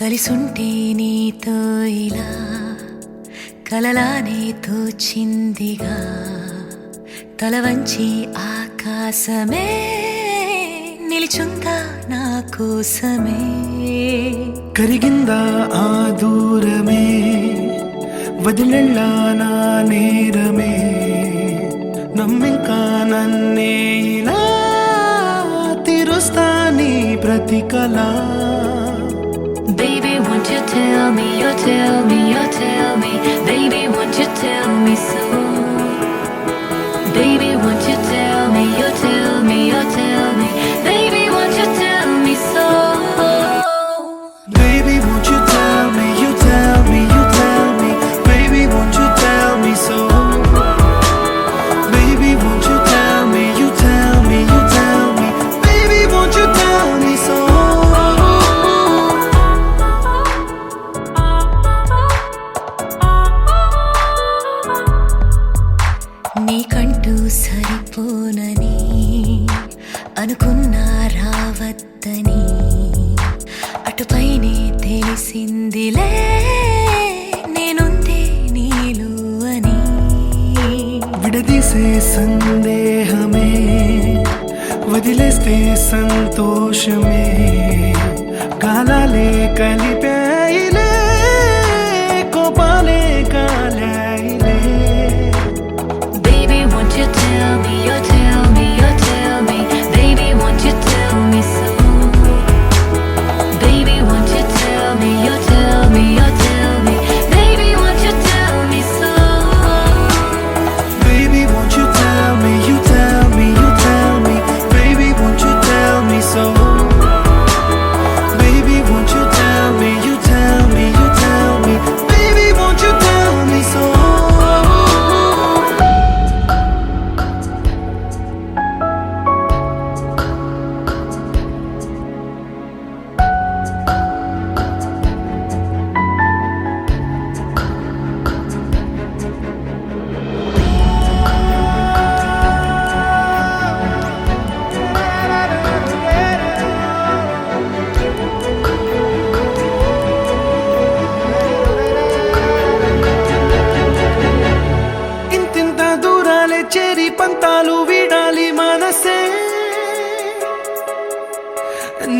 కలిసుంటే నీతో ఇలా కలలానే తోచిందిగా తల వంచి ఆకాశమే నిలిచుందా నా కోసమే కరిగిందా ఆ దూరమే వదిలెళ్ళా నా నేరమే నమ్మింకా నన్నే ఇలా తీరుస్తా నీ ప్రతి కళ Baby, won't you tell me, you tell me, you tell me Baby, won't you tell me so Baby, won't you tell me, you tell me, you tell me Baby, won't you tell me so Baby, won't you tell me, you tell me, you tell me Baby, won't you tell me so Baby, won't you tell me, you tell me, you tell me Baby, won't you tell me so నీకంటూ సరిపోనని అనుకున్నా రావద్దని అటుపైనే తెలిసిందిలే నేనుందే నీలు అని విడదీసే సందేహమే వదిలేస్తే సంతోషమే కాలాలే కలిపాయిలే కోపాలే కాలాయిలే Baby, won't you tell me, you tell me, you tell me Baby, won't you tell me so Baby, won't you tell me, you tell me, you tell me Baby, won't you tell me so Baby, won't you tell me, you tell me, you tell me Baby, won't you tell me so Baby, won't you tell me, you tell me, you tell me Baby, won't you tell me so ఇంతింత దూరాలే చేరి పంతాలు వీడాలి మనసే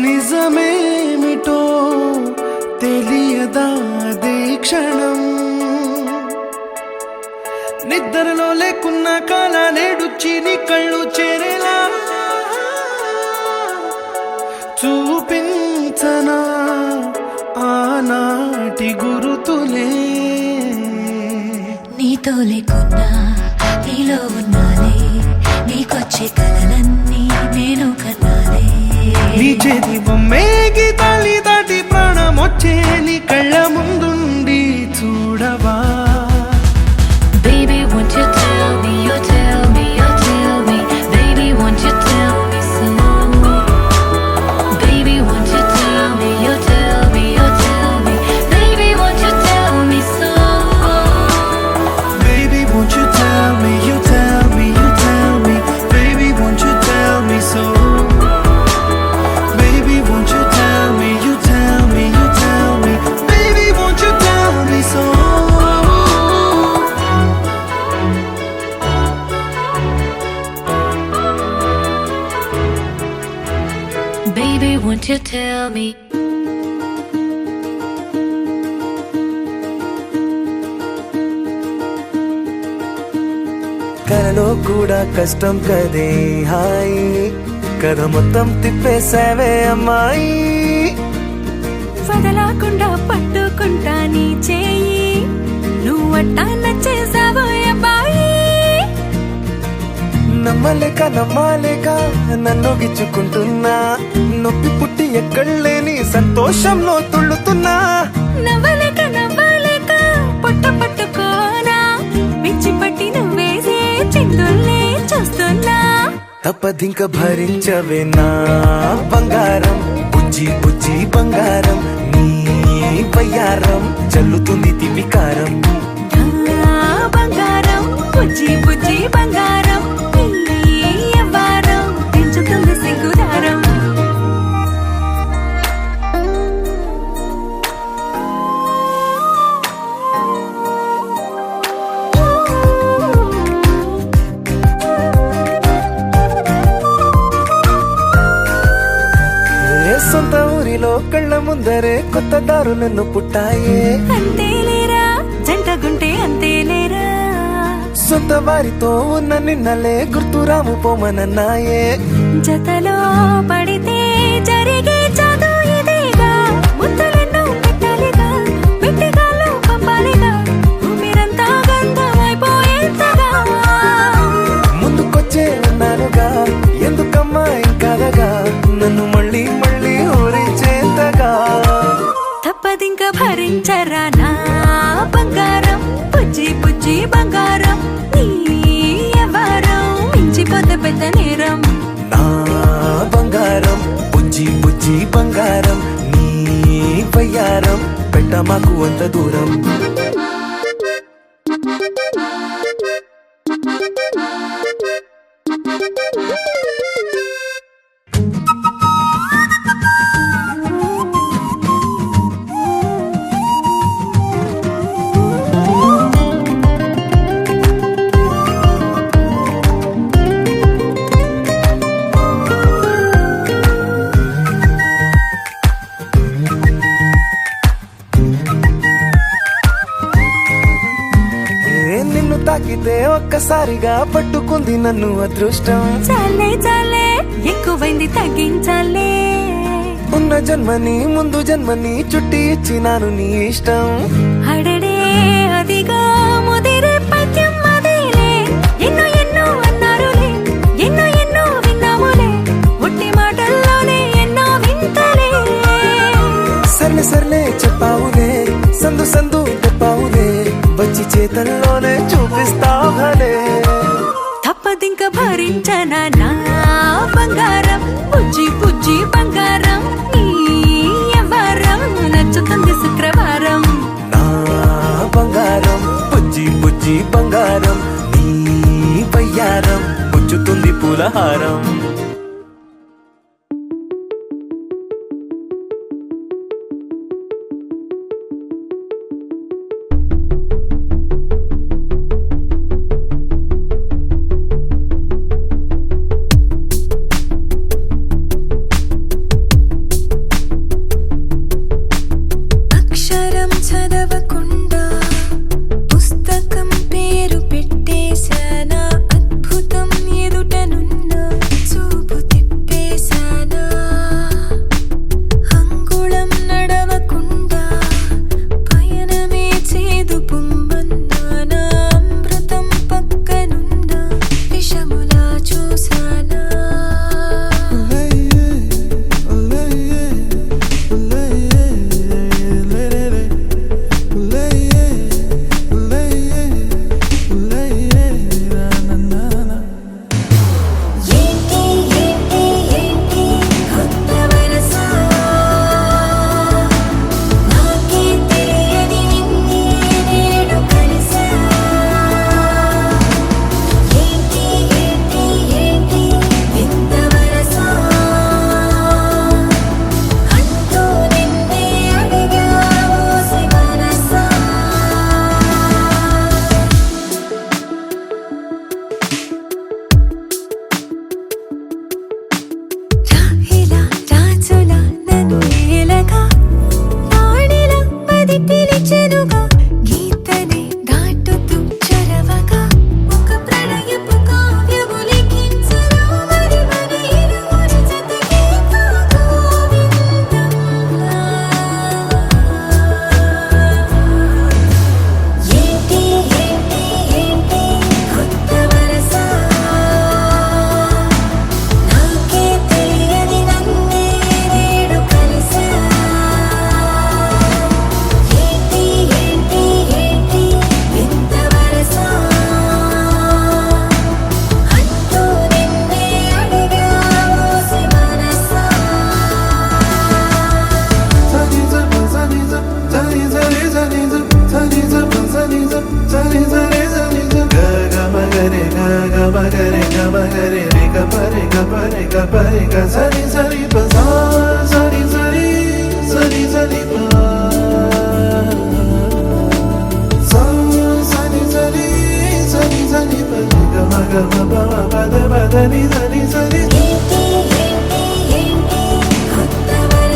నిజమేమిటో తెలియదా అదే క్షణం నిద్రలో లేకున్న కాల నేడుచ్చి నీ కళ్ళు చేరేలా చూపించనా ఆనాటి గురుతులే నీతో లేకున్నా నీలో ఉన్నాలే నీకొచ్చే కలలన్నీ నేను కన్నాలే నీ చేతి బొమ్మే గీతాలి దాటి ప్రాణం వచ్చే నీ కళ్ళ ముందుండి చూడవా Baby, won't you tell me, you tell me, you tell me Baby, won't you tell me so Baby, won't you tell me, you tell me, you tell me Baby, won't you tell me so Baby, won't you tell me, you tell me, you tell me Baby, won't you tell me so Baby, won't you tell me, you tell me, you tell me Baby, won't you tell me so Baby, won't you tell me కలలో కూడా కష్టం కదే hi కథ మొత్తం తిప్పేసావే అమ్మాయి వదలకుండా పట్టుకుంటా నీ చేయి నువ్వట్టా నచ్చేసావో అబ్బాయి నమ్మలేక నమ్మాలేక నన్ను గిచ్చుకుంటున్నా నొప్పి పుట్టి ఎక్కడలేని సంతోషంలో తుళ్ళుతున్నా నవ్వలేక నవ్వలేక పొట్ట పట్టుకోనా పిచ్చి పట్టి నువ్వేసే చిందుల్నే చూస్తున్నా తప్పదింక భరించవే నా బంగారం బుజ్జి బుజ్జి బంగారం నీ వయ్యారం చల్లుతుంది తిమికారం బంగారం బుజ్జి బుజ్జి బంగారం ఎవ్వారం పెంచుతుంది సిగ్గుదారం సొంత ఊరిలో కళ్ళ ముందరే కొత్త దారులను పుట్టాయే. అంతేలేరా జంటగుంటే అంతేలేరా, సొంత వారితో ఉన్న నిన్నలే గుర్తురాము పోమనన్నాయే. జతలో పడితే జరిగే చదువు ఇదేగా, ముద్దలెన్నో పెట్టాలిగా, పెట్టిగాల్లో పంపాలిగా, ఊపిరంతా గంధమైపోయేంతగా. ముందుకొచ్చే ఉన్నానుగా, ఎందుకమ్మా ఇంకాదగా, నన్ను మళ్ళీ మళ్ళీ ఊరించేంతగా. తప్పదింక భరించరా నా బంగారం, పుజ్జి పుజ్జి బంగారం, నీ ఎవరం మించిపోతే పెద్ద నేరం. నా బంగారం బుజ్జి బుజ్జి బంగారం, నీ వయ్యారం పెట్ట మాకు అంత దూరం. నిన్ను తాకితే ఒక్కసారిగా పట్టుకుంది నన్ను అదృష్టం. చాలే చాలే ఎక్కువైంది తగ్గించాలే, ఉన్న జన్మని ముందు జన్మని చుట్టి ఇచ్చినాను నీ ఇష్టం. అడడే అదిగా ముదిరే పద్యం అదేలే, ఎన్నో ఎన్నో అన్నారులే, ఎన్నో ఎన్నో విన్నాములే, ఒట్టి మాటల్లోనే ఎన్నో వింతలే. సర్లే సర్లే చెప్పావులే, సందు సందు చెప్పావులే, వచ్చి చేతల్లోనే చూపిస్తావులే. తప్పదింక భరించనా నా బంగారం, పుజ్జి పుజ్జి బంగారం, నీ ఎవరం నచ్చుతుంది శుక్రవారం. నా బంగారం బుజ్జి బుజ్జి బంగారం, నీ వయ్యారం పుచ్చుతుంది పూలహారం. అక్షరం చదవకుండా పుస్తకం పేరు పెట్టేశానా, అద్భుతం ఎదుటనున్న చూపు తిప్పేశానా. అంగుళం నడవకుండా పయనమే చేదు పొమ్మన్నానా, అమృతం పక్కనున్న విషములా చూసానా. ఏంటి ఏంటి ఏంటి కొత్త వరస, నాకే తెలియని నిన్నే నేడు కలిసా. ఏంటి ఏంటి ఏంటి వింత వరస, అంటూ నిన్నే అడిగా ఓసి మనసా. రాహిలా రాజులా నన్ను ఏలగా, వాడిలా మది పిలిచెనుగా, గీతనే దాటుతూ చొరవగా, ఒక ప్రణయపు కావ్యము లిఖించరా, మరి మన ఇరువురి జతకే గోవిందంలా. ఏంటి ఏంటి ఏంటి కొత్త వరస, నాకే తెలియని నన్నే నేడు కలిసా. ఏంటి ఏంటి ఏంటి వింత వరస, అంటూ నిన్నే అడిగా ఓసి మనసా. ఏంటి ఏంటి ఏంటి కొత్త వరస,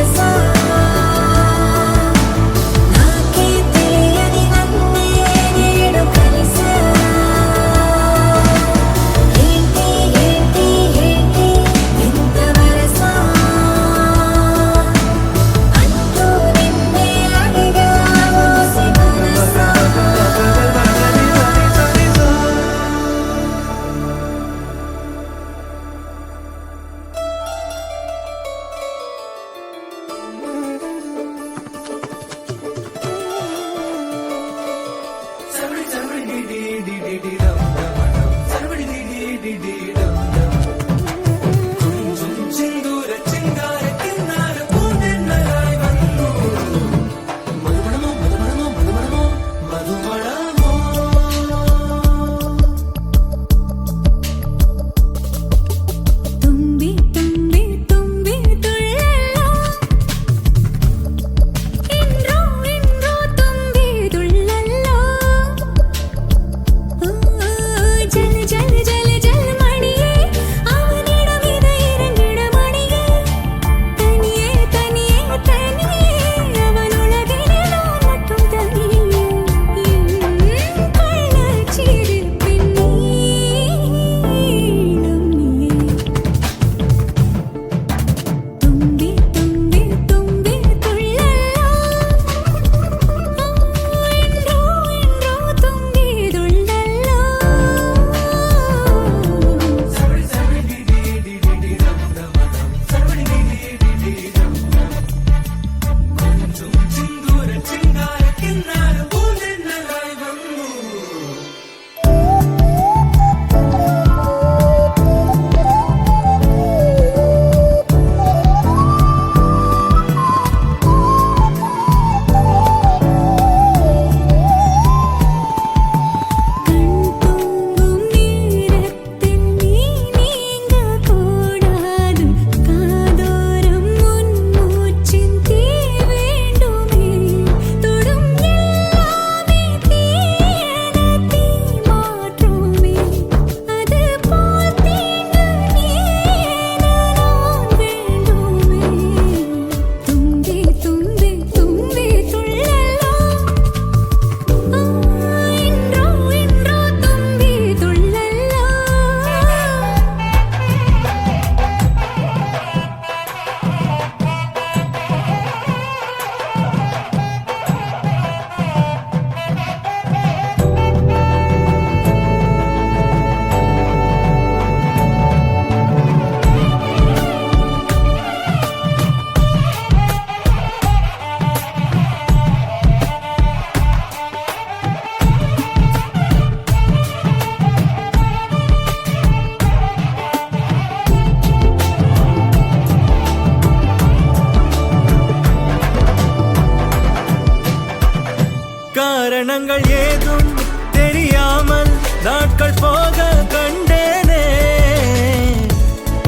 சலனங்கள் ஏதும் தெரியாமல் நாட்கள் போக கண்டேனே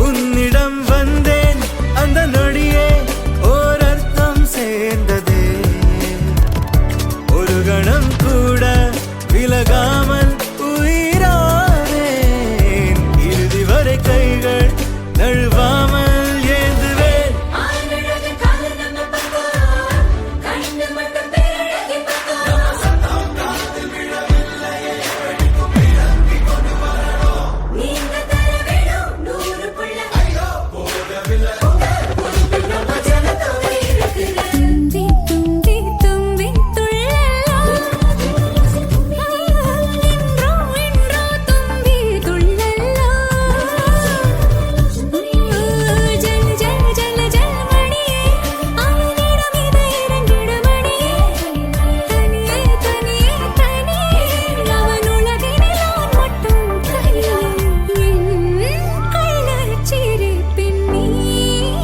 உன்னிடம் வந்தேன் அந்த நொடியே ஓர் அர்த்தம் சேர்ந்ததே ஒரு கணம் கூட விலகாமல் உயிரானேன் இறுதி வரை கைகள் நழுவாமல் ஏந்துவேன் ஆனழகு கால நம்ம பக்கம் கண்ணு மட்டும் பேரழகி பக்கம் நீங்க தர வேணும் 100 புள்ள ஐயோ போடவில்லை நம்ம ஜனத்தோட இருக்குது தும்பி தும்பி தும்பி துள்ளலாம் என்றோ தும்பி துள்ளலாம் ஜல் ஜல் ஜல் ஜல் மணியே அவனிடம் இதை இரண்டிட மணியே தனியே தனியே தனியே அவன் உலகினில் நான் மட்டும் தனியே என் கள்ளச்சிரிப்பின் நீளம்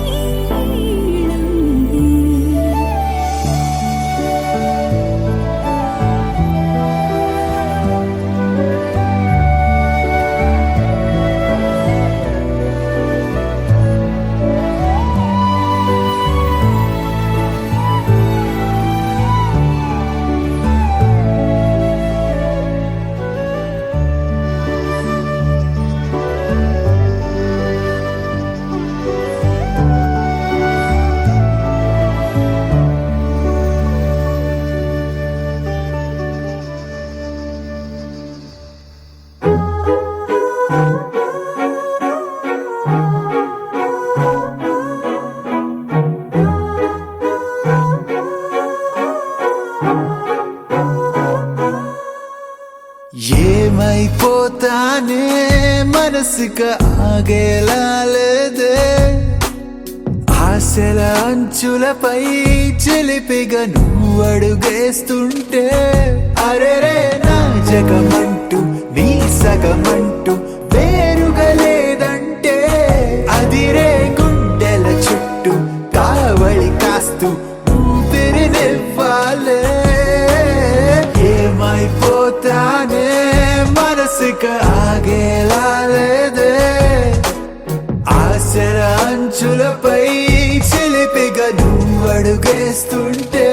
ఏమైపోతానే మనసుకు ఆగేలాలేదే ఆశల అంచులపై చిలిపిగా నువ్వు అడుగేస్తుంటే అరెరే నా జగమంటూ నీ సగమంటూ వేరుగా లేదంటే అదిరే గుండెల చుట్టూ కావళి కాస్తూ ఊపిరినివ్వాలే ఏమైపోతానే మనసుకు ఆగేలాలేదే ఆశల అంచులపై చిలిపిగా నువ్వు అడుగేస్తుంటే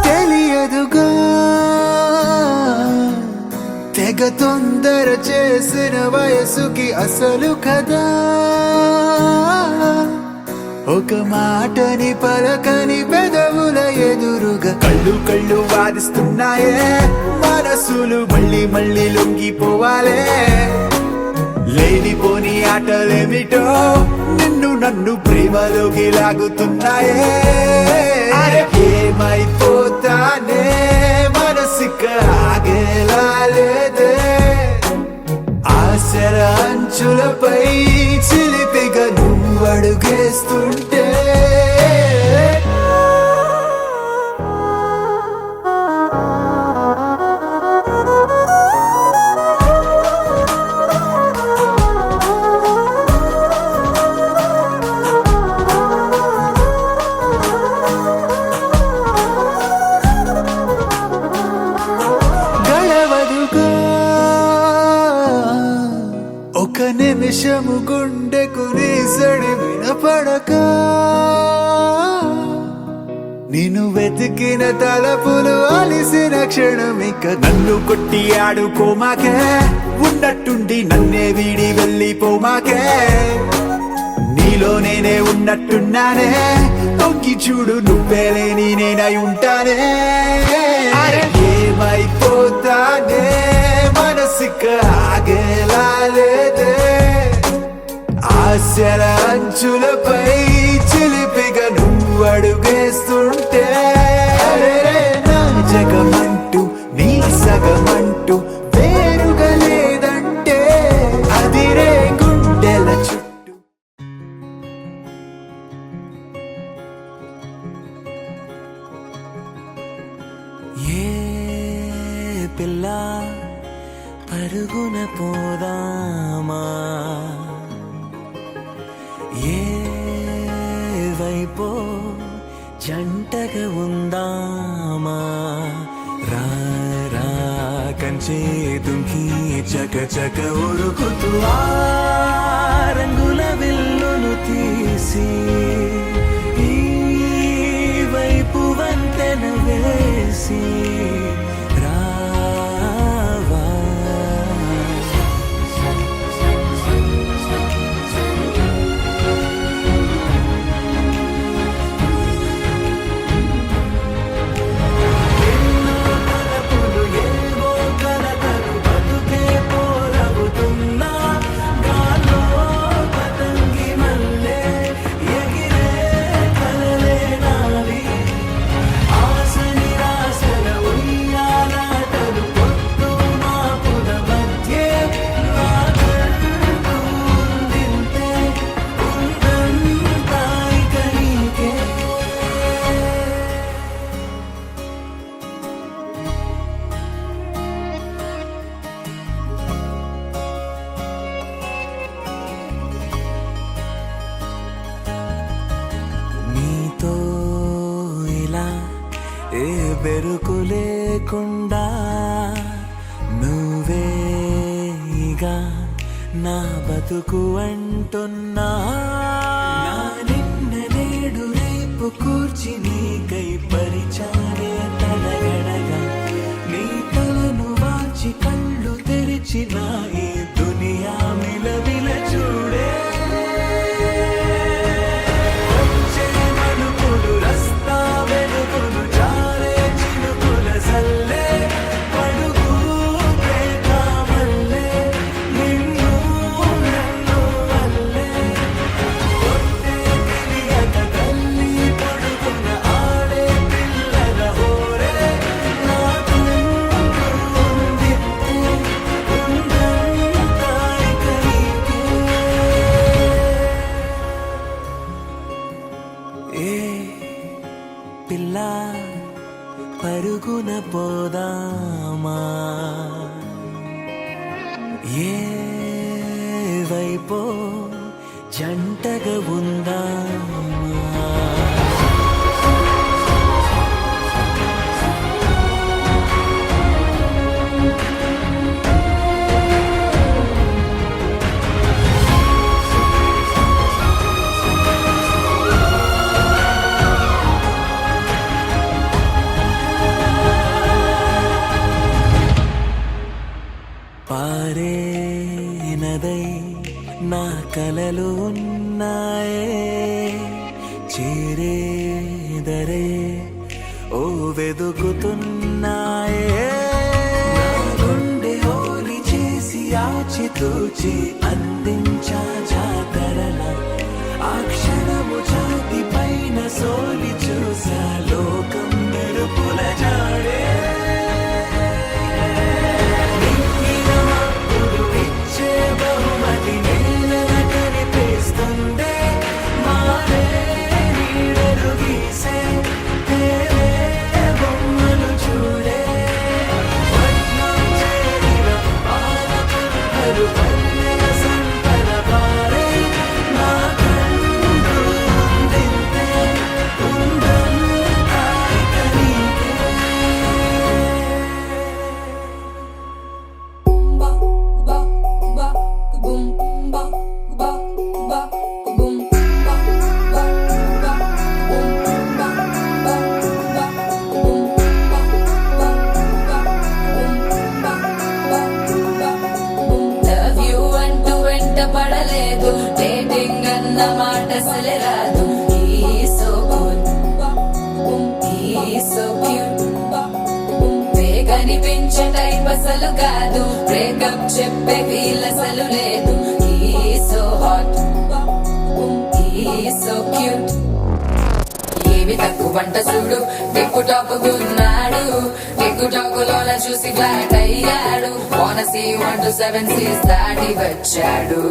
తెలియదుగా తెగ తొందర చేసిన వయసుకి అసలు కదా ఒక మాటని పలకని పెదవుల ఎదురుగా కళ్ళు కళ్ళు వాదిస్తున్నాయే మనసులు మళ్ళీ మళ్ళీ లొంగిపోవాలే లేనిపోని ఆటలేమిటో నిన్ను నన్ను ప్రేమలోకి లాగుతున్నాయే అరే ఏమైపోతానే మనసుకు ఆగేలాలేదే ఆశల అంచులపై చిలిపిగా నువ్వు అడుగేస్తుంటే గడవదుగా ఒక నిమిషము గుండెకు నీ సడి వినపడక నిన్ను వెతికిన తలపులు అలిసిన క్షణమిక నన్ను కొట్టి ఆడుకోమాకే ఉన్నట్టుండి నన్నే వీడి వెళ్ళిపోమాకే నీలో నేనే ఉన్నట్టున్నానే తొంగి చూడు నువ్వే లేని నేనై ఉంటానే అరే ఏమైపోతానే మనసుకు ఆగేలాలేదే ఆశల అంచులపై చిలిపిగా నువ్వు అడుగేస్తుంటే అరెరే నా జగమంటూ నీ సగమంటూ వేరు ఏ పిల్ల పరుగున పోదామా ఏ వైపో జంటగా ఉందామా రా రా కంచే దుంకి చక చక ఉరుకుతూ ఆ రంగుల విల్లును తీసి ఈ వైపు వంతెన వేసి రావా ఎన్నో తలపులు ఏవో కలతలు బతుకే పోరవుతున్నా గాల్లో పతంగి మల్లె ఎగిరే కలలే నావి ఆశ నిరాశల ఉయ్యాలాటలు పొద్దు మాపుల మధ్యే నాకంటూ ఉందింతే ఉందంతా ఇక నీకే నీతో ఇలా ఏ బెరుకు లేకుండా నువ్వేగా నా బతుకు అంటున్నా నా నిన్న నేడు రేపు కూర్చి నీకై పరిచారే తలగడగా నీ తలను వాచి కళ్ళు తెరిచిన ఈ దునియా మిలవిల చూడే వచ్చే మలుపులు రస్తా వెలుగులు జారే చినుకుల సల్లే పడుగు ప్రేమల్లే నిన్ను నన్ను వల్లే కొట్టే తెలియక తల్లి పడుకున్న ఆడే పిల్లల హోరే నాకుంటూ ఉందింతే ఉందంతా ఇక నీకే ఏ పిల్ల పరుగున పోదామా ఏ వైపో జంటగా ఉందామా పారే నదై నా కలలు ఉన్నాయే చేరేదరే ఓ వెదుకుతున్నాయే నా గుండె ఓలి చేసి ఆచితూచి అందించా జాతరల ఆ క్షణము ఛాతి పైన సోలి చూసా లోకం మెరుపుల జాడే ఇచ్చే బహుమతి నేల కనిపిస్తుందే మారే నీడలు గీసే తేరే బొమ్మలు చూడే పట్నం చేరిన పాలకులు పల్లెల సంపద పారే నా కంట ఏమి తక్కువ వంట చూడు టిక్కు టాక్ గున్నాడు టిక్కు టాక్ లోన చూసి ఫ్లాట్ అయ్యాడు బోనసీ 1 to 7 సీస్ దాటి వచ్చాడు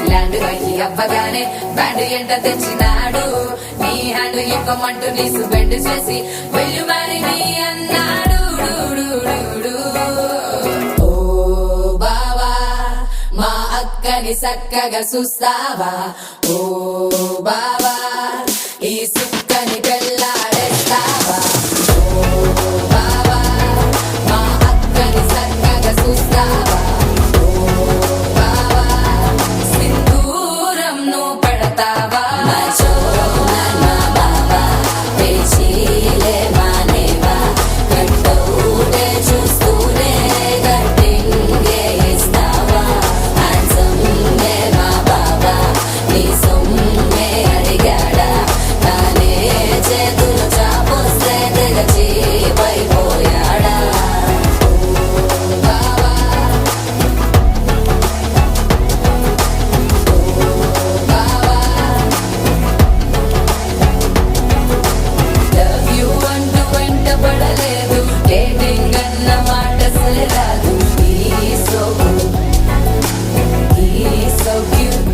ల్యాండ్ అయ్యి అవ్వగానే బ్యాండ్ ఎంట తెచ్చినాడు నీ హ్యాండ్ ఇవ్వమంటూ నీసు బెండ్ చేసి వెళ్ళు మరి నీ అన్నాడు ఓ బావా మా అక్కని చక్కగా చూస్తావా ఓ బావా ఈ సుక్కని పెళ్ళాడేస్తావా ఓ బావా మా అక్కని చక్కగా చూస్తావా ఓ బావా సింధూరం నువ్వు పడతావా మచో నా బావా పేచీలే మానేవా కట్టౌటే చూస్తూనే కట్టింగే ఇస్తావా హ్యాండ్సమ్ నే మా బావా నీ సొమ్మే అడిగాడా తానే చేతులు చాపొస్తే తెగచి పైపోయాడా ఓ బావా లవ్ యూ అంటూ వెంట పడలేదు డేటింగ్ అన్న మాట అసలు రాదు సో క్యూట్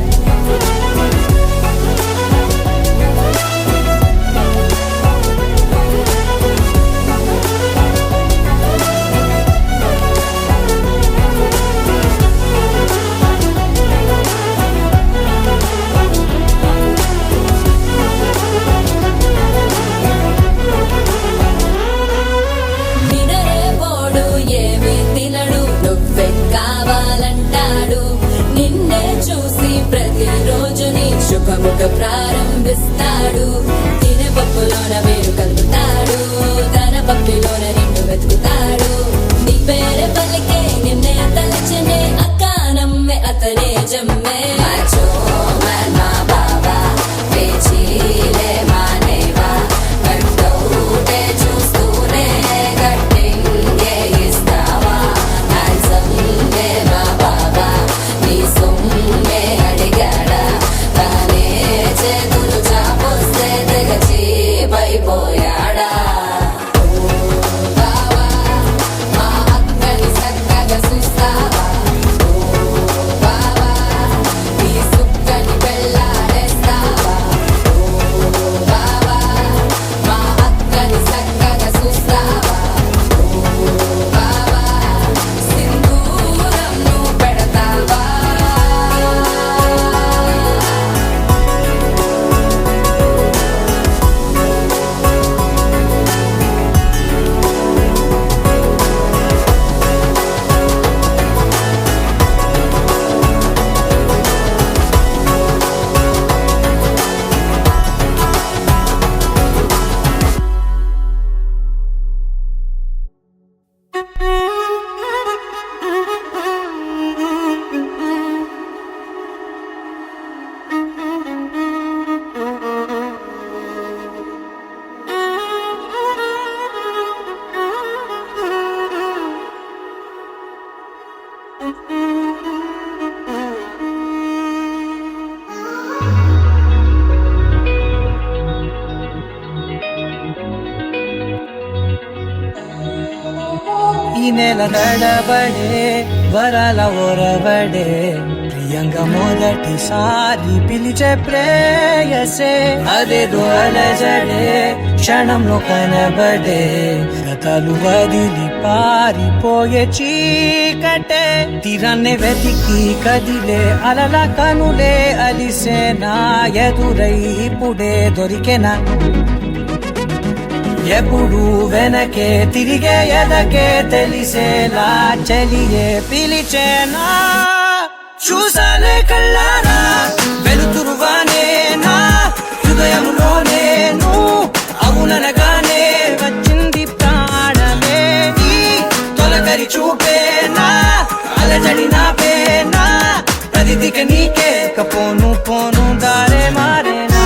నినరే పోడు ఏమి తినడు నువ్వే కావాలంటాడు నిన్నే చూసి ప్రతిరోజు నీ శుభముఖ ప్రారంభిస్తాడు తినే పప్పులోన వేరు కలుపుతాడు తన పప్పిలోన నిన్ను వెతుకుతాడు నీ పేరే పలికే నిన్నే తలచనే అక్కానమ్మే అతనే జమ్మే మచో మా బావా పేచీలే మానేవా కట్టౌటే చూస్తూనే కట్టింగే ఇస్తావా హ్యాండ్సమ్ నే మా బావా నీ సొమ్మే అడిగాడా తానే చేతులు చాపొస్తే తెగచి పైపోయాడా ఓ బావా మా అక్కని చక్కగా చూస్తావా ఓ బావా నీ సుక్కని పెళ్ళాడేస్తావా ఓ బావా మా అక్కని చక్కగా చూస్తావా ఓ బావా సింధూరం నువ్వు పెడతావా ఈ నెల నడబడే వరాల ఒరబడే ప్రియంగా మొదటిసారి పిలిచే ప్రేయసే అదేదో అలజడే క్షణంలో కనబడే గతాలు వదిలి పారిపోయే చీకటే తీరాన్నే వెతికి కదిలే అలల కనులే అలిసే నా ఎదురై ఇప్పుడే దొరికెనా ఎప్పుడు వెనకే తిరిగే ఎదకే తెలిసేలా చెలియే పిలిచేనా చూసానే కళ్ళారా వెలుతురువానే నా హృదయంలోనే అవుననగానే వచ్చింది ప్రాణమే ఈ తొలకరి చూపేనా అలజడి నా పేనా ప్రతిదిక నీకే పోను పోను దారే మారేనా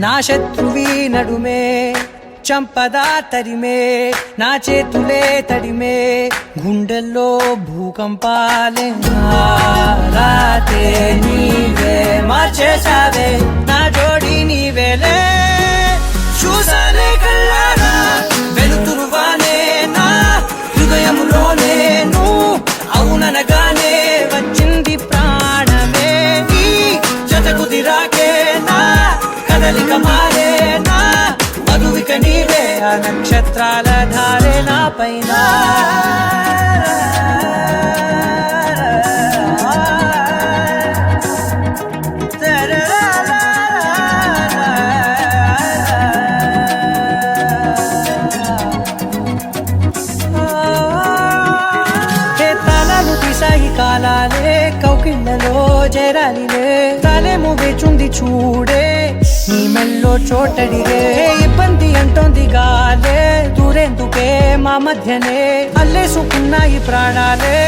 నా శత్రువి నడుమే చంపదా తరిమే నా చేతులే తడిమే గుండెల్లో భూకంపాలే రాతే నీవే మార్చేసావే నా జోడి నీవేలే చూసానే కళ్ళారా వెలుతురువానే నా హృదయములోనే నువ్వు అవుననగానే వచ్చింది ప్రాణమే నీ జతకు దిరాకే నా కదలిక మారే నా మధువిక నీవే ఆ నక్షత్రాల ధారే నా పైన కాలాలే కౌకిళ్ళలో చేరాలిలే తాలేమో వేచుంది చూడే నీ మెల్లో చోటడిగే ఇబ్బంది అంటోంది గాలే దూరేందుకే మా మధ్యనే అల్లేసుకున్నాయి ప్రాణాలే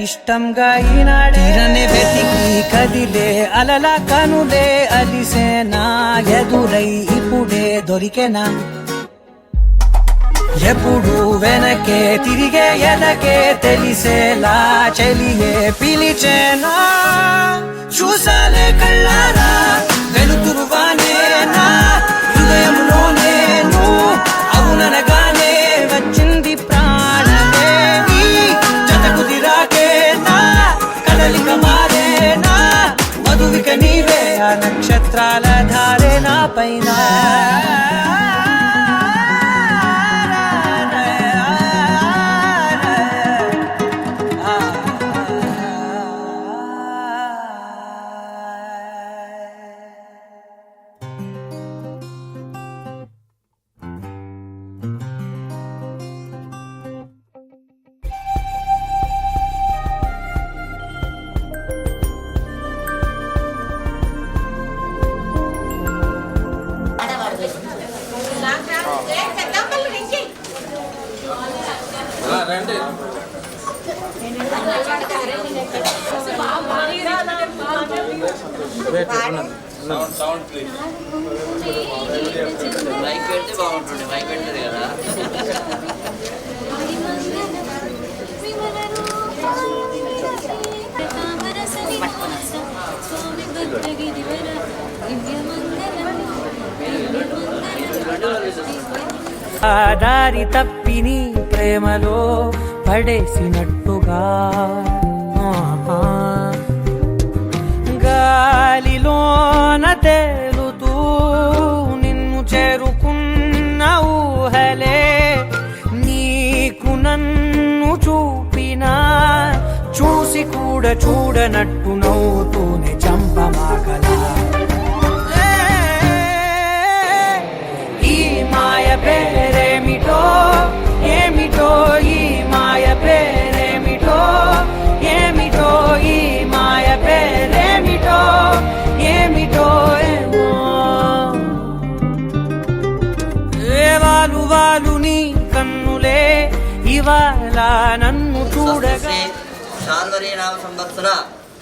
ఇష్టంగా ఈనాడేరనే వెతికి కదిలే అలలా కనులే అలిసేనా ఎదురై ఇప్పుడే దొరికేనా ఎప్పుడు వెనకే తిరిగే ఎదకే తెలిసేలా చెలియే పిలిచేనా చూసాలే కళ్ళారా వెలుతురువానే నా హృదయంలోనే నువ్వు అవుననగానే వచ్చింది ప్రాణమే నీ జతకు దిరాకే నా కదలిక మారే నా మధువిక నీవే ఆ నక్షత్రాల ధారే నా పైన మైక్ పెడితే బాగుంటుంది మైక్ పెట్టలేదు కదా దారి తప్పిని ప్రేమలో పడేసినట్టుగా గాలిలోన తేలుతూ నిన్ను చేరుకున్న ఊహలే నీకు నన్ను చూపినా చూసి కూడా చూడనట్టు నవ్వుతూనే చంపమాగలా ఈ మాయ పేరేమిటో ఏమిటో ఈ మాయ పేరేమిటో ఏమిటో ఈ మాయ పేరేమిటో ఏమిటో ఏమో వాళ్ళు నీ కన్నులే ఇవాళ నన్ను చూడగా శార్వరీ నామ సంవత్సర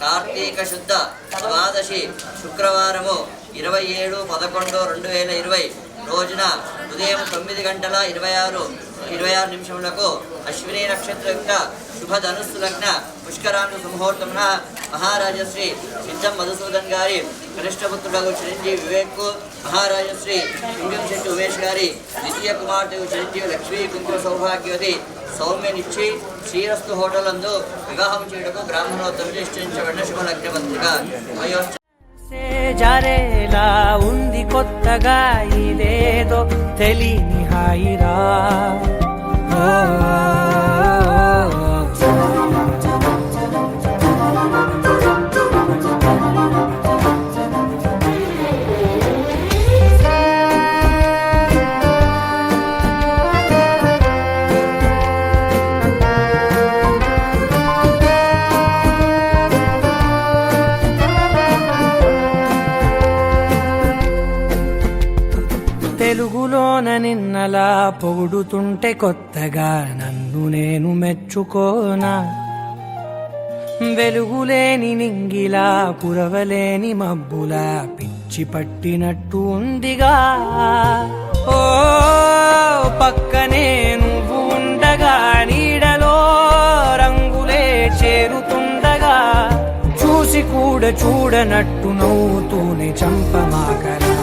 కార్తీక శుద్ధ ద్వాదశి శుక్రవారము 27/11/2020 రోజున ఉదయం 9 గంటల 26 నిమిషములకు అశ్విని నక్షత్ర యొక్క శుభ ధనుస్సు లగ్న పుష్కరాను సుముహూర్తమున మహారాజశ్రీ సిద్ధం మధుసూదన్ గారి కనిష్టపుత్రుడు చిరంజీవి వివేక్ మహారాజశ్రీ లింగం శెట్టి ఉమేష్ గారి ద్వితీయ కుమార్తె చిరంజీవి లక్ష్మీ కుంకుమ సౌభాగ్యవతి సౌమ్యనిచ్చి శ్రీరస్తు హోటల్ అందు వివాహం చేయటకు బ్రాహ్మణోత్తరం నిశ్చయించబడిన శుభలగ్న పత్రిక జారేలా ఉంది కొత్తగా ఇదేదో తెలియని హాయిరా తెలుగులోన నిన్నలా పొగుడుతుంటే కొత్తగా నన్ను నేను మెచ్చుకోనా వెలుగులేని నింగిలా కురవలేని మబ్బులా పిచ్చి పట్టినట్టు ఉందిగా. ఓ పక్కనే నువ్వు ఉండగా నీడలో రంగులే చేరుతుండగా చూసి కూడా చూడనట్టు నవ్వుతూనే చంపమాకరా.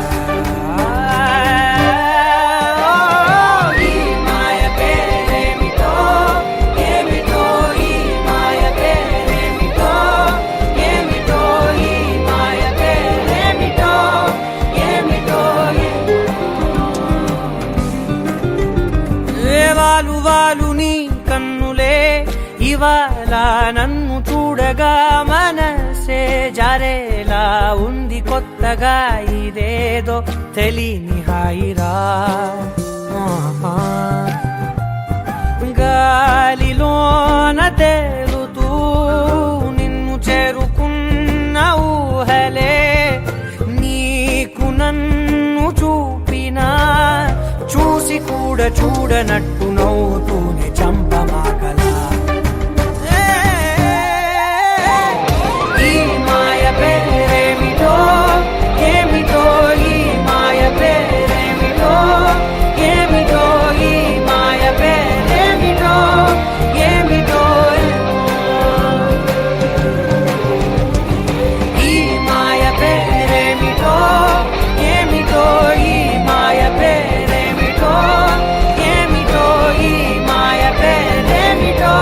వాలు నీ కన్నులే ఇవాళ నన్ను చూడగా మనసే జారేలా ఉంది కొత్తగా ఇదేదో తెలియని హాయిరా. గాలిలోన తేలుతూ నిన్ను చేరుకున్న ఊహలే నీకు నన్ను చూపినా చూసి కూడా చూడనట్టు నవ్వుతూనే చంపమాకలా. ఈ మాయ పేరేమిటో ఏమిటో ఈ మాయ పేరేమిటో ఏమిటో ఈ మాయ పేరేమిటో ఏమిటో ఈ మాయ పేరేమిటో ఏమిటో ఈ మాయ పేరేమిటో ఏమిటో ఈ మాయ పేరేమిటో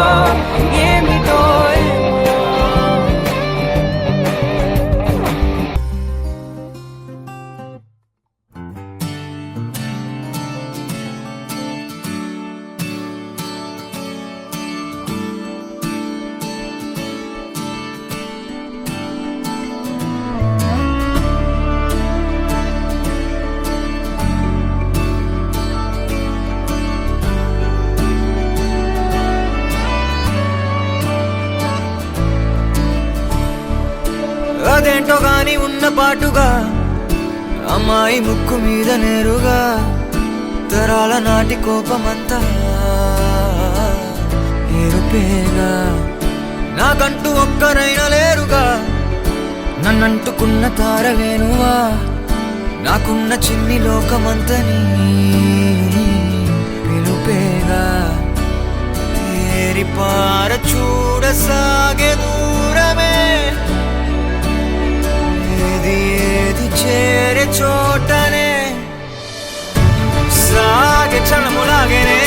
ఏమిటో. అదేంటో గాని ఉన్న పాటుగా అమ్మాయి ముక్కు మీద నేరుగా తరాల నాటి కోపమంతా ఏరుపేగా. నాకంటూ ఒక్కరైనా లేరుగా నన్నంటుకున్న తారవేనువా నాకున్న చిన్ని లోకమంతని పిలుపేగా. తేరిపార చూడసాగే దూరమే ఏది చేరే చోటనే సాగే చలములాగేనే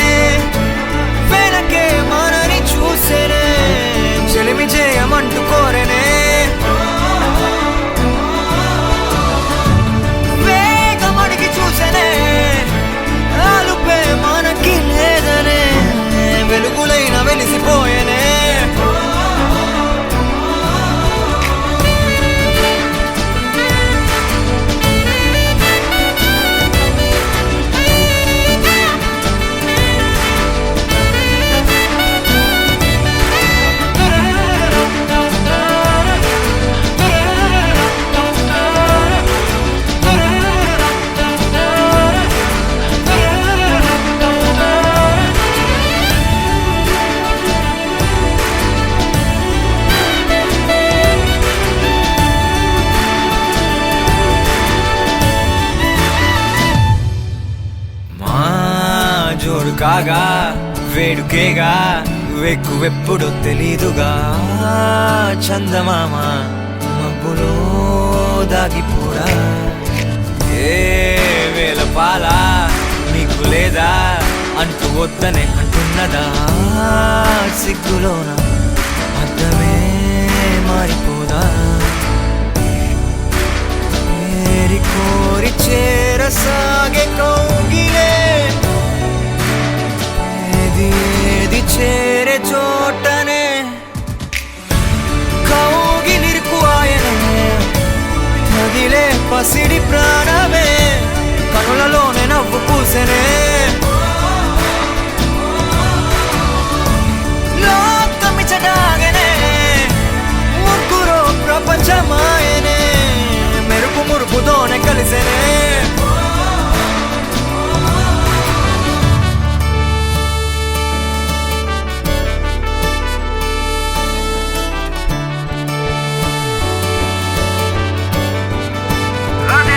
వెనకే మనని చూసేనే చెలిమి చేయమంటూ కోరేనే వేగమడికి చూసేనే ఆలుపే మనకి లేదనే వెలుగులైన వెలిసిపోయేనే. జోడు కాగా వేడుకేగా వెక్కువెప్పుడు తెలీదుగా చందమామ మబ్బులో దాగిపోరా. ఏ వేల పాల నీకు లేదా అంటూ వద్దనే అంటున్నదా సిగ్గులోన అర్థమే మారిపోదా. ఏరి కోరి చేరసాగే కౌగిలే ఏది చేరే చోటనే కౌగిలిరుకు ఆయనే తగిలే పసిడి ప్రాణమే కనులలోనే నవ్వు పూసెనే. లోకమిచడాగనే ముగ్గురు ప్రపంచమాయనే మెరుపు మురుపుతోనే కలిసెనే. అదే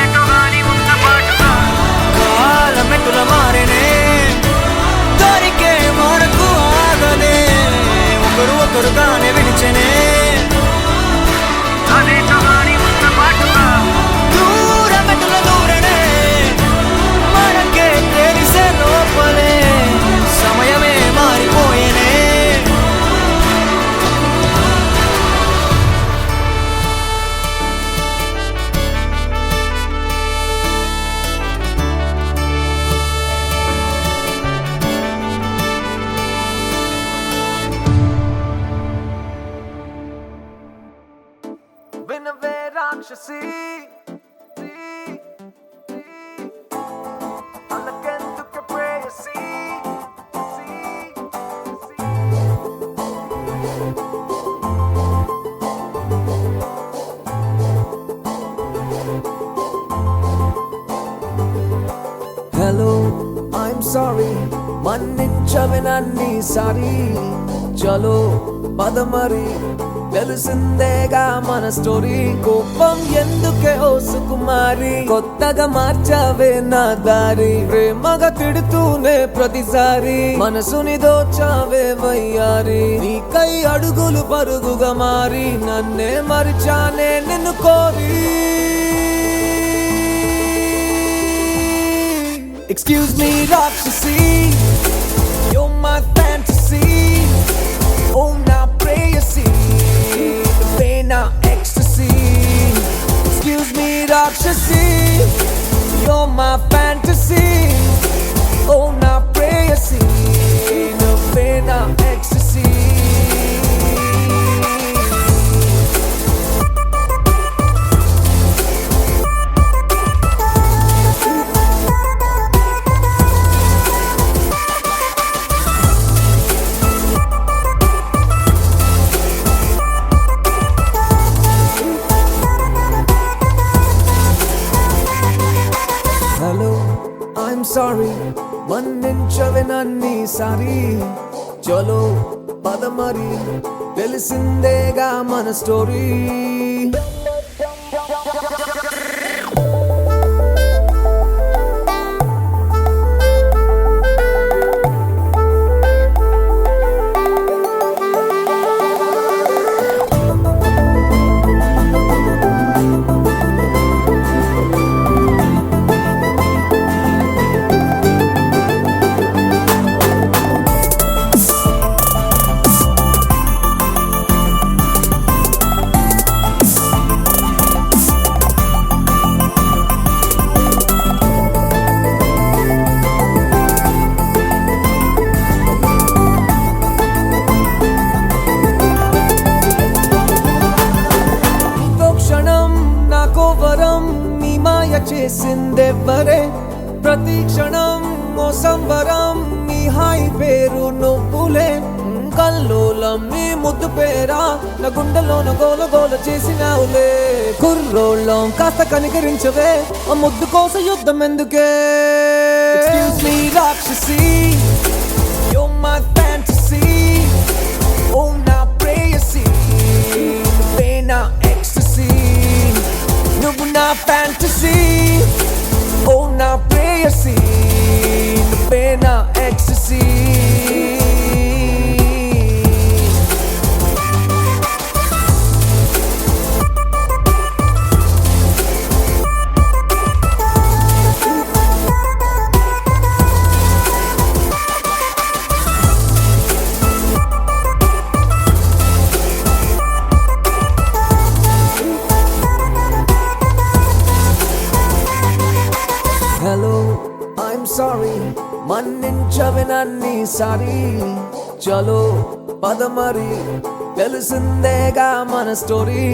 హలో ఐఎమ్ సారీ మన్నించవే నన్నీసారి చలో పద మరి తెలిసిందేగా మన స్టోరీ కోపం ఎందుకే ఓ సుకుమారి కొత్తగా మార్చావే నా దారి ప్రేమగా తిడుతూనే ప్రతిసారి మనసుని దోచావే వయ్యారి నీకై అడుగులు పరుగుగా మారి నన్నే మరిచానే నిన్ను కోరి Excuse me, Rakshasi, you're my fantasy. Oh, now prayasi, the pain of ecstasy. Excuse me, Rakshasi, you're my fantasy. Oh, now prayasi, the pain of ecstasy. Hello I'm sorry మన్నించవే నన్నీసారి చలో పద మరి తెలిసిందేగా మన స్టోరీ వరం నీ మాయ చేసిందెవ్వరే ప్రతి క్షణం ఓ సంవరం నీ హాయి పేరు నువ్వులే కల్లోలం నీ ముద్దు పేరా నా గుండెలోన గోల గోల చేసినావులే కుర్రోళ్ళం కాస్త కనికరించవే ఆ ముద్దు కోసం యుద్ధం ఎందుకే Excuse me, Rakshasi, you're my fantasy. Oh, now prayasi, the pain of ecstasy. నువ్వు నా ఫ్యాంటసీ ఓ నా ప్రేయసీ నువ్వే నా ఎక్స్టసీ హలో ఐఎమ్ సారీ మన్నించవే నన్నీసారి చలో పద మరి తెలిసిందేగా మన స్టోరీ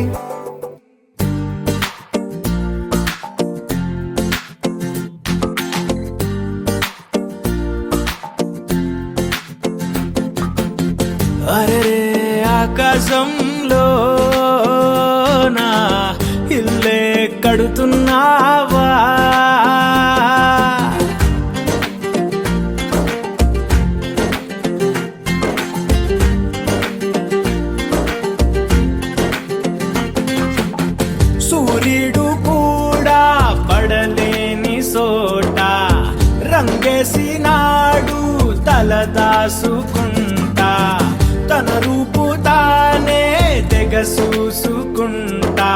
అరే ఆకాశంలో నా ఇల్లే కడుతున్నావా సూర్యుడు కూడా పడలేని సోట రంగేసినాడు తలదాసుకుంటా తన రూపు తానే తెగ చూసుకుంటా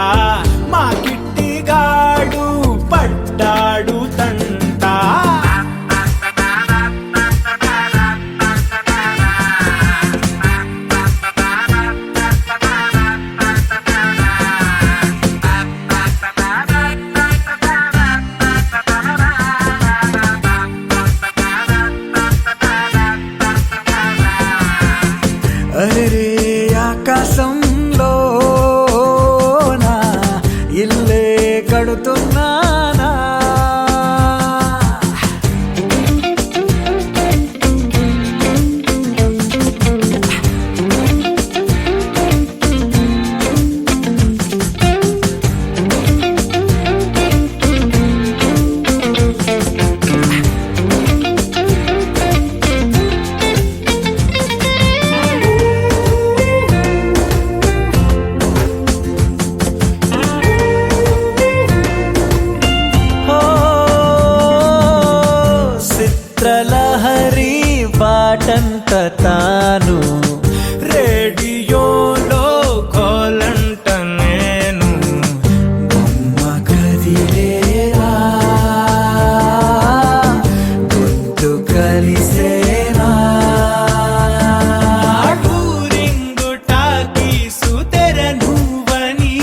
మా కిట్టిగాడు పడ్డాడు తంటా అరే ఆకాశంలో నా ఇల్లే మాట తాను రేడియోలో కోలంట నేను బొమ్మ కదిలేరా గొంతు కలిసేరా టూరింగు టాకీసు తెర నువ్వని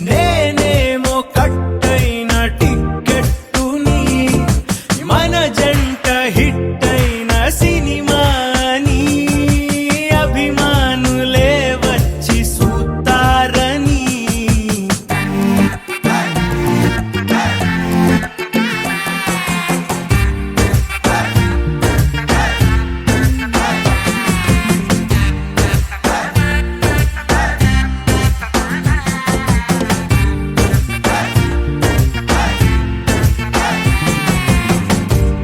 నేనేమో కట్టైన టిక్కెట్టుని మన జంట హిట్ అయిన సినిమాని అభిమానులే వచ్చి సూతారని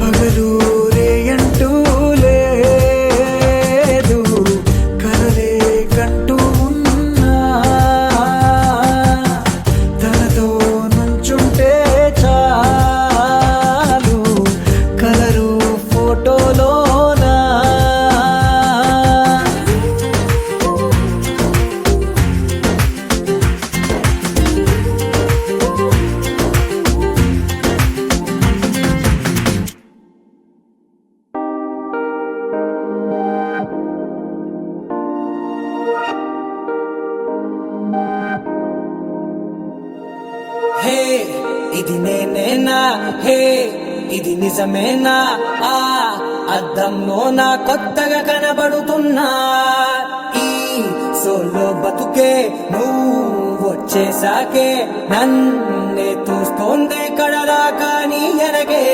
పగలూరే అంటూ లేదు కలలే కంటూ ఉన్నా తనతో నుంచుంటే చాలు కలరు ఫోటోలోనా హే ఇది నేనేనా హే ఇది నిజమేనా ఆ అద్దంలో నా కొత్తగా కనబడుతున్నా ఈ సోలో బతుకే నువ్వు వచ్చేసాకే నన్నే చూస్తోంది కడదాకా నీ ఎనగే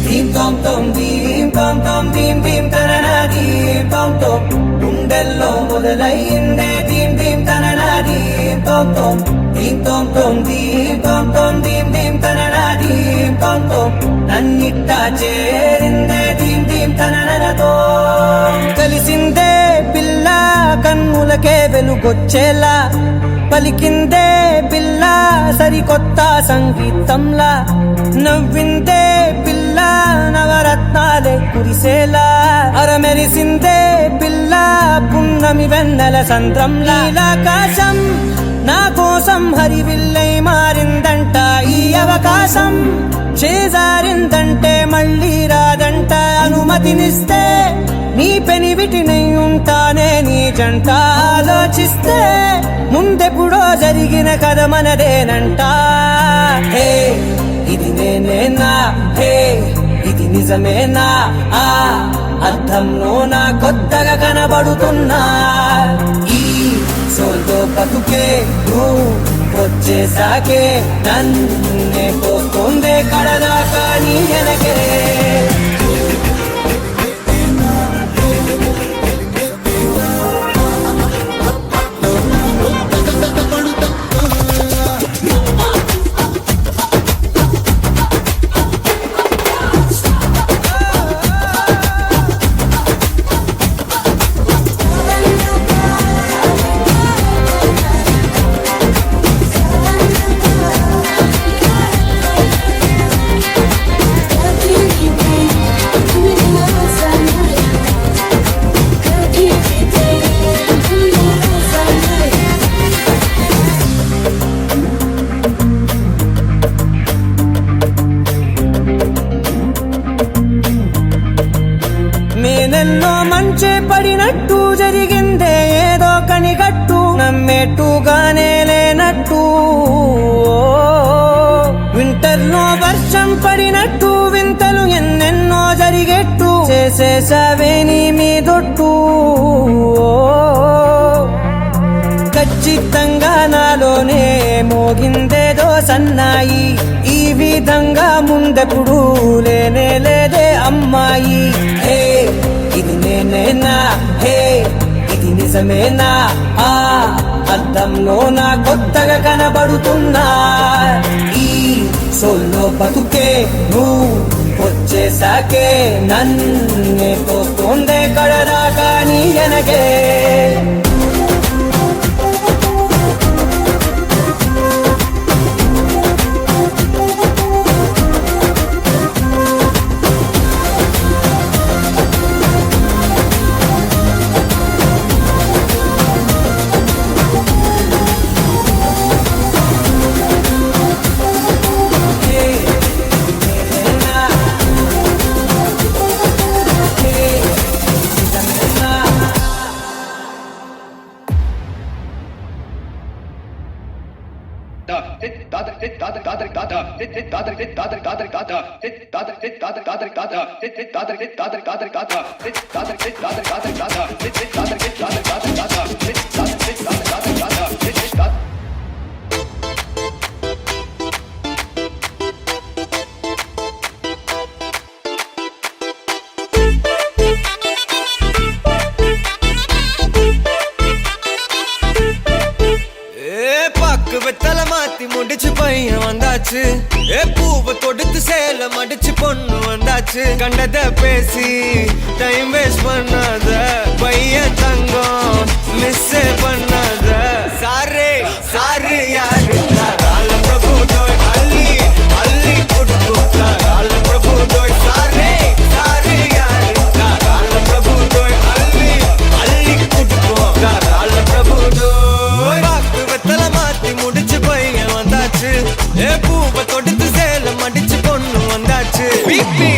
దీం తోం తోం దీం తోం తోం దీం దీం తననా దీం తోం తోం గుండెల్లో మొదలయ్యిందే దీం దీం తననా దీం తోం తోం దీం తోం తోం దీం తోం తోం దీం దీం తననా దీం తోం తోం నన్నిట్టా చేరిందే దీం దీం తననతో కలిసిందే పిల్ల కన్నులకే వెలుగొచ్చేలా పలికిందే పిల్ల సరికొత్త సంగీతంలా నవ్విందే పిల్ల నవరత్నాలే కురిసేలా అరమెరిసిందే పిల్ల పున్నమి వెన్నెల సంద్రంలా ఆకాశం నా కోసం హరివిల్లై మారిందంట ఈ అవకాశం చేజారిందంటే మళ్ళీ రాదంట అనుమతినిస్తే నీ పెనివిటినై ఉంటానే నీ జంట ఆలోచిస్తే ముందెప్పుడో జరిగిన కథ మనదేనంట హే ఇది నేనేనా హే ఇది నిజమేనా ఆ అద్దంలో నా కొత్తగా కనబడుతున్నా ఈ సోల్తో బతుకే నువ్వు వచ్చేసాకే నన్నే పోతుందే కడదాకా నీ వెనకే నేనెన్నో మంచి పడినట్టు జరిగిందే ఏదో కనిగట్టు నమ్మేట్టుగానే లేనట్టు వింటర్లో వర్షం పడినట్టు వింతలు ఎన్నెన్నో జరిగేట్టు చేసేసావే నీ మీదొట్టు ఖచ్చితంగా నాలోనే మోగిందేదో సన్నాయి ఈ విధంగా ముందెప్పుడు లేనే లేదే అమ్మాయి హే ఇది నేనేనా హే ఇది నిజమేనా ఆ అద్దంలో నా కొత్తగా కనబడుతున్నా ఈ సోలో బతుకే నువ్వు వచ్చేసాకే నన్నే తోస్తుందే కడదాకా నీ ఎనగే வெத்தலை மாத்தி முடிச்சு பையன் வந்தாச்சு பூவை தொடுத்து சேலம் அடிச்சு பொண்ணு வந்தாச்சு கண்டத பேசி டைம் வேஸ்ட் பண்ணாத பையன் தங்கம் மிஸ் பண்ணாத சாரே சாரு யாரு காலம் பிரபு தோய் அள்ளி அள்ளி கொடுத்து காலம் பிரபு தோய் சாரே சாரு யாரு காலம் பிரபு தோய் அள்ளி அள்ளி கொடுத்து காலம் பிரபு தோய் வெத்தலை மாத்தி முடிச்சு பையன் வந்தாச்சு பூவை தொடுத்து சேலம் அடிச்சு பொண்ணு வந்தாச்சு பிபி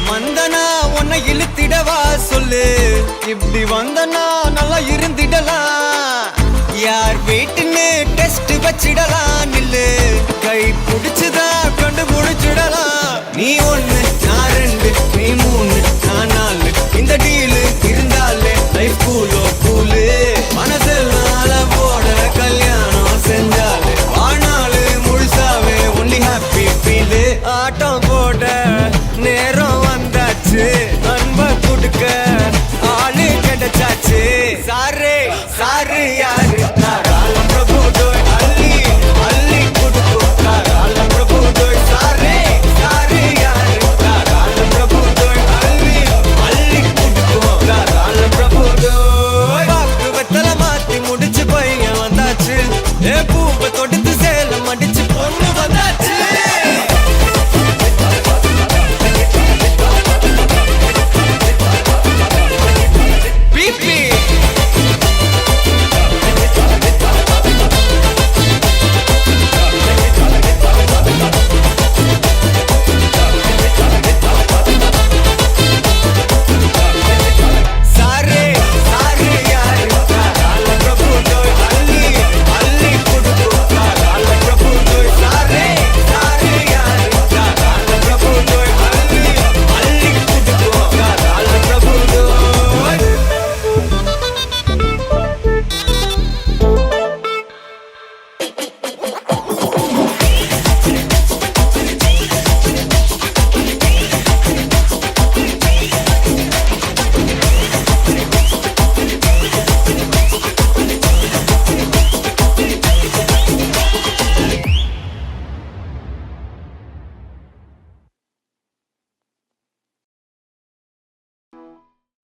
மந்தனா உன்னை இழுத்திடவா சொல்லு இப்படி வந்தனா நல்லா இருந்திடலாம் யார் வீட்டுன்னு டெஸ்ட் வச்சிடலாம் நில்லு கை பிடிச்சுதா கண்டு முடிச்சிடலாம் நீ ஒண்ணு நான் ரெண்டு நீ மூணு நான் நாலு இந்த டீலு இருந்தாலே லைஃப் கூலோ கூலு மனசெல்லாம் போட கல்யாணம் செஞ்சாலே ஆனாலு முழுசாவே ஒன்லி ஹாப்பி ஃபீலு ஆட்டம் போட நேரம் வந்தாச்சு அன்ப கொடுக்க ஆளு கிடைச்சாச்சு சாரே சாரு யாரு காலம் பிரபு தோய் அள்ளி அள்ளி கொடுத்து காலம் பிரபு தோய் சாரே சாரு யாரு காலம் பிரபு தோய் அள்ளி அள்ளி கொடுத்து காலம் பிரபு தோய் வெத்தலை மாத்தி முடிச்சு பையன் வந்தாச்சு பூவை தொடுத்து சேலம் அடிச்சு பொண்ணு வந்தாச்சு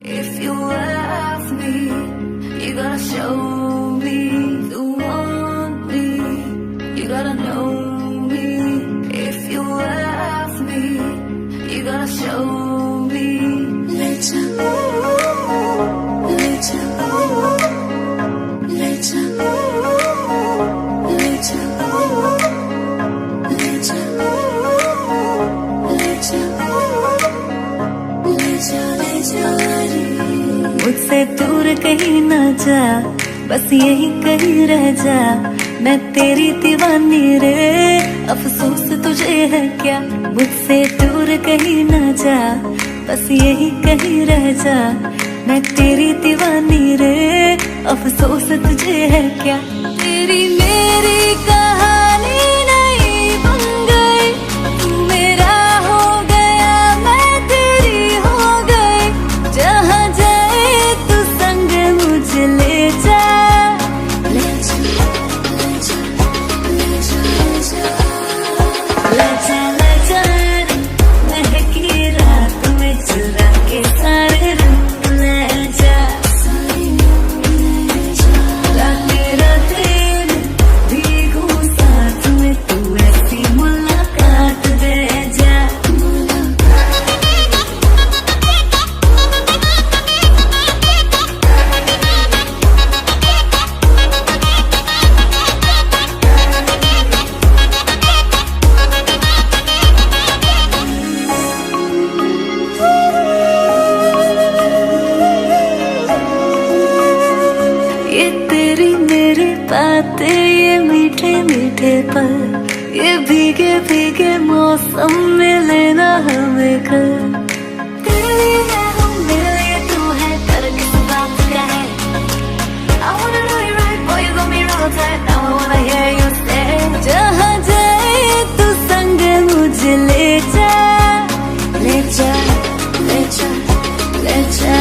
If you love me, you gotta show me you want me. You gotta know me. If you love me, you gotta show me. Later, later, later, later, मुझसे दूर कहीं ना जा, बस यही कहीं रह जा, मैं तेरी दीवानी रे, अफसोस तुझे है क्या, मुझसे दूर कहीं ना जा, बस यही कहीं रह जा। मैं तेरी दीवानी रे, अफसोस तुझे है क्या, तेरी मेरी कहानी नहीं बन गई, तू मेरा हो गया मैं तेरी हो गई, जहाँ जाए तू संग मुझे ले जा, ले जा, ले जा, ले जा, ले जा, ले जा, महकी रात में चुरा के सारे रंग ले जा, रातें रातें भीगू साथ में, तू ऐसी मुलाकात दे जा। ये तेरी मेरी बातें, ये मीठे मीठे पल, ये भीगे भीगे मौसम में लेना हमें कर, तेरे लिए मैं हूँ मेरे लिए तू है, कर किस बात का है, I wanna know you right, boy you got me real tight, now I wanna hear you say, जहाँ जाए तू संग मुझे ले जा, ले जा, ले जा, ले जा,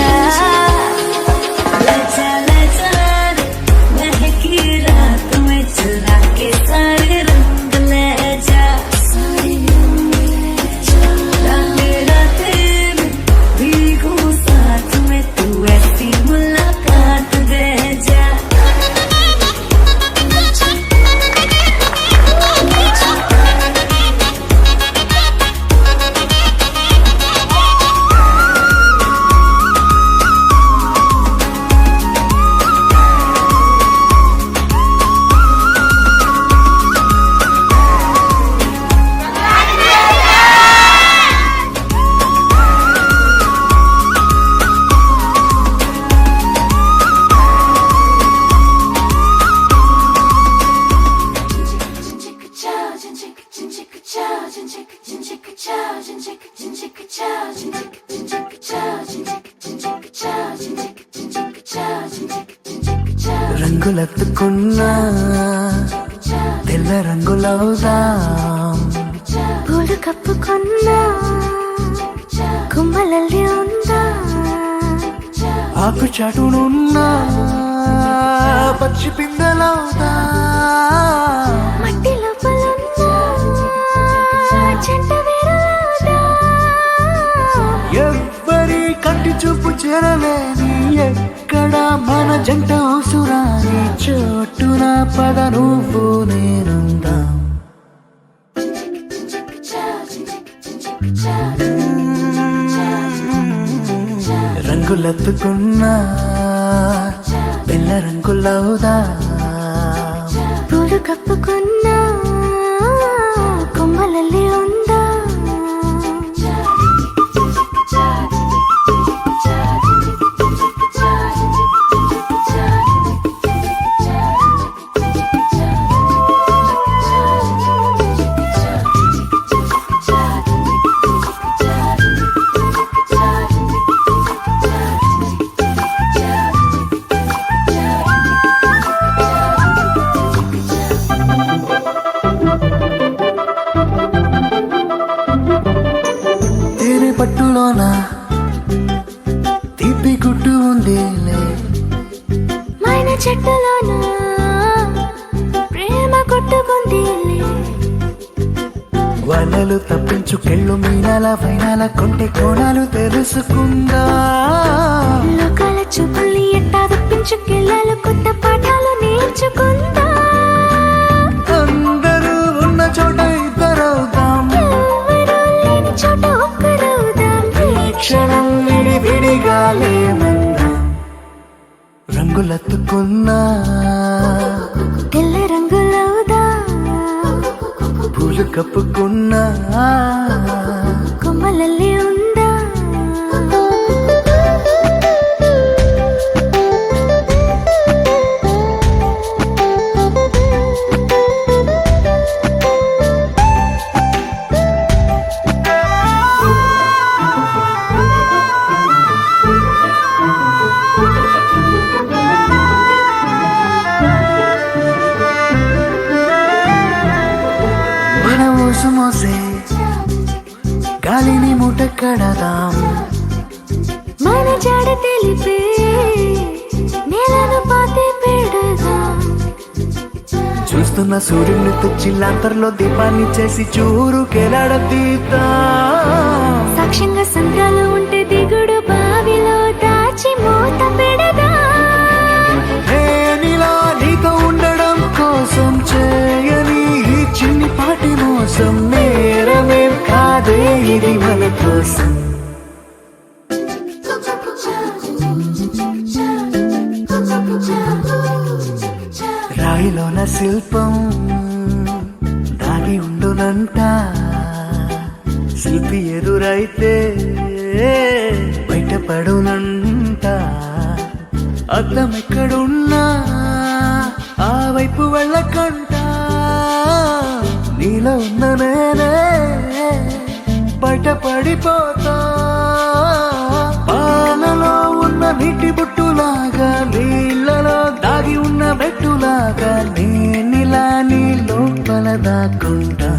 ले जा, ले जा, महकी रात में चुरा के सारे रंग ले जा, रातें रातें में भीगू साथ में, तू ऐसी मुलाकात दे जा। రంగులెత్తుకున్నా తెల్ల రంగులవుదాం, పూలు కప్పుకున్నా కుమ్మలల్లి ఉందా, ఆకు చాటునున్నా పచ్చి పిందెలవుదాం, మట్టి లోపలున్నా చెంట వేరులవుదా, ఎవ్వరి కంటి చూపు చేరలేని ఎక్కడ మన జంట అవసరాని చోటున పద నువ్వు నేనుందాం, రంగులెత్తుకున్నా పిల్ల రంగులవుదా, పూలు కప్పుకున్నా కొమ్మలల్లి ఉందా, తేనె పట్టులోన తీపి గుట్టు ఉందిలే, మైన చెట్టులోన ప్రేమ కొట్టుకుందిలే, వలలు తప్పించుకెళ్ళు మీనాల వైనాల కొంటె కోణాలు తెలుసుకుందా, లోకాల చూపుల్ని ఎట్టా తప్పించుకెళ్ళాలి, కొత్త పాఠాలు నేర్చుకుందా, అందరూ ఉన్న చోట ఇద్దరవుదాం, ఎవరూ లేని చోట ఒక్కరవుదాం, ఈ క్షణం విడివిడిగా లేమందాం, రంగులెత్తుకున్నా తెల్ల రంగులవుదా, పూలు కప్పుకున్నా కొమ్మలల్లి ఉందా, మనసు మోసే గాలిని మూట కడదాం. మన జాడ తెలిపే నేలను పాతి పెడదాం. చూస్తున్న సూర్యుని తెచ్చి లాంతర్లో దీపాన్ని చేసి చూరుకెలాడదీద్దాం. సాక్ష్యంగా సంద్రాలు ఉంటే దిగుడు బావిలో దాచి మూత పెడదాం. నేనిలా నీతో ఉండడం కోసం చేయని ఈ చిన్ని పాటి మోసం నేరమేం కాదే ఇది మన కోసం. రాయిలోన శిల్పం దాగి ఉండునంట. శిల్పి ఎదురైతే బయటపడునంట. అద్దం ఎక్కడున్నా ఆ వైపు వెళ్ళకంట. నీలో ఉన్న నేనే బయటపడిపోతా. పాలలో ఉన్న నీటి బుట్టులాగా నీళ్ళలో దాగి ఉన్న బెట్టులాగా నేనిలా నీ లోపల దాక్కుంటా.